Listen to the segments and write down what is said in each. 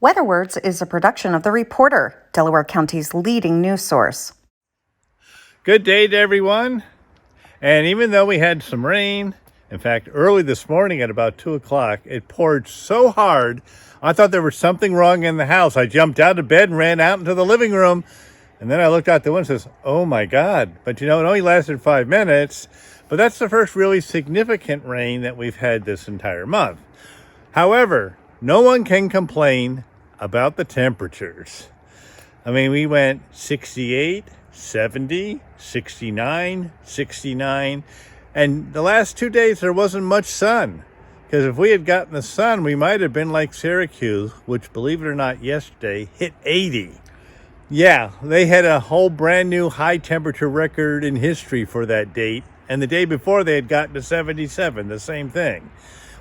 Weather Words is a production of The Reporter, Delaware County's leading news source. Good day to everyone. And even though we had some rain, in fact, early this morning at about 2 o'clock, it poured so hard, I thought there was something wrong in the house. I jumped out of bed and ran out into the living room. And then I looked out the window and says, oh my God. But it only lasted 5 minutes. But that's the first really significant rain that we've had this entire month. However, no one can complain about the temperatures. I mean, we went 68, 70, 69, 69. And the last 2 days, there wasn't much sun. Because if we had gotten the sun, we might have been like Syracuse, which, believe it or not, yesterday hit 80. Yeah, they had a whole brand new high temperature record in history for that date. And the day before, they had gotten to 77, the same thing.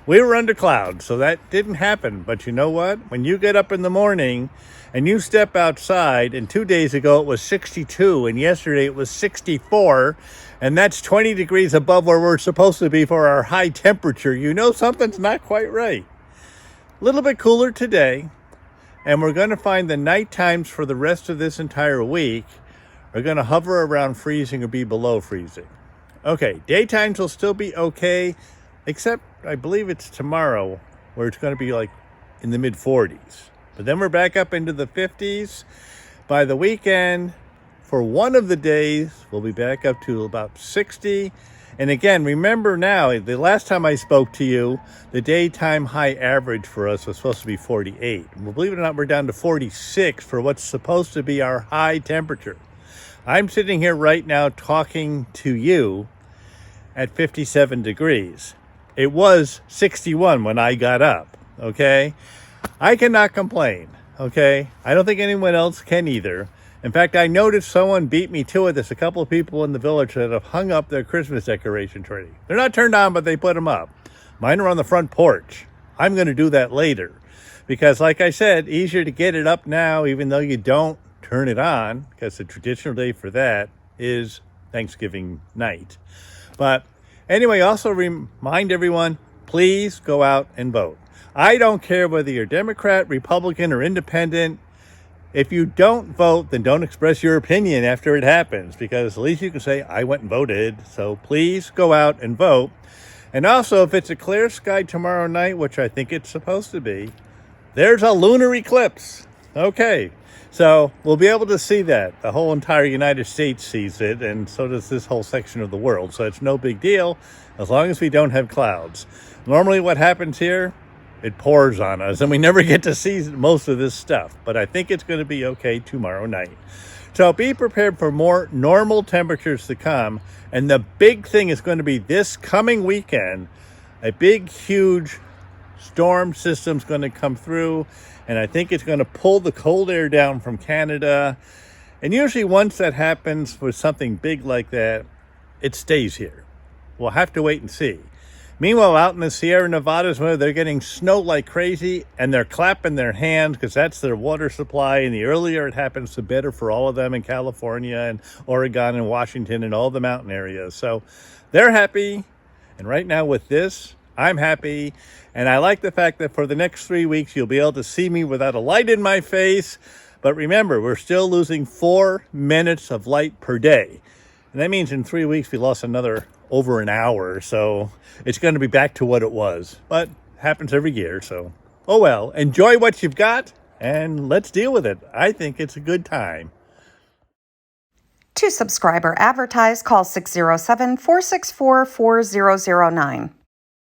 We were under clouds, so that didn't happen. But you know what? When you get up in the morning and you step outside, and 2 days ago it was 62, and yesterday it was 64, and that's 20 degrees above where we're supposed to be for our high temperature, you know something's not quite right. A little bit cooler today, and we're going to find the night times for the rest of this entire week are going to hover around freezing or be below freezing. Okay, daytimes will still be okay, except I believe it's tomorrow where it's going to be like in the mid 40s. But then we're back up into the 50s. By the weekend, for one of the days, we'll be back up to about 60. And again, remember now, the last time I spoke to you, the daytime high average for us was supposed to be 48. Well, believe it or not, we're down to 46 for what's supposed to be our high temperature. I'm sitting here right now talking to you at 57 degrees. It was 61 when I got up, okay? I cannot complain, okay? I don't think anyone else can either. In fact, I noticed someone beat me to it. There's a couple of people in the village that have hung up their Christmas decorations already. They're not turned on, but they put them up. Mine are on the front porch. I'm going to do that later. Because like I said, easier to get it up now, even though you don't turn it on, because the traditional day for that is Thanksgiving night. But anyway, also remind everyone, please go out and vote. I don't care whether you're Democrat, Republican, or Independent. If you don't vote, then don't express your opinion after it happens, because at least you can say, I went and voted. So please go out and vote. And also, if it's a clear sky tomorrow night, which I think it's supposed to be, there's a lunar eclipse. Okay. So we'll be able to see that. The whole entire United States sees it, and so does this whole section of the world. So it's no big deal as long as we don't have clouds. Normally what happens here, it pours on us, and we never get to see most of this stuff. But I think it's going to be okay tomorrow night. So be prepared for more normal temperatures to come. And the big thing is going to be this coming weekend, a big, huge storm system's going to come through, and I think it's going to pull the cold air down from Canada. And usually once that happens with something big like that, it stays here. We'll have to wait and see. Meanwhile, out in the Sierra Nevadas, where they're getting snow like crazy, and they're clapping their hands because that's their water supply. And the earlier it happens, the better for all of them in California and Oregon and Washington and all the mountain areas. So they're happy. And right now with this, I'm happy. And I like the fact that for the next 3 weeks, you'll be able to see me without a light in my face. But remember, we're still losing 4 minutes of light per day. And that means in 3 weeks, we lost another over an hour. So it's going to be back to what it was. But it happens every year. So, oh well, enjoy what you've got and let's deal with it. I think it's a good time. To subscribe or advertise, call 607-464-4009.